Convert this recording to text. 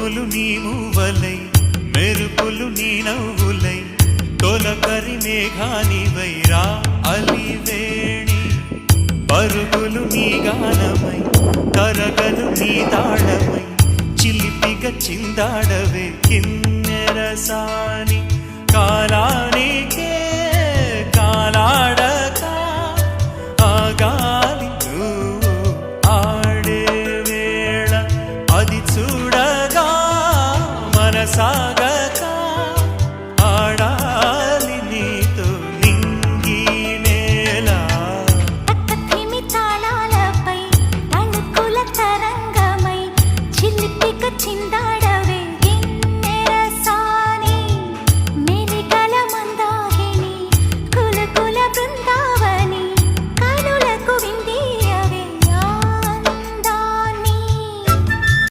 పువ్వులు నీ మూవలై మెరుపులు నీ నవ్వులై తొలకరి మేఘానివై రా అలివేణి పరుగులు నీ గానమై తరగలు నీ తాళమై చిలిపిగా చిందాడవే కిన్నెరసాని కాలానికే కాలాడ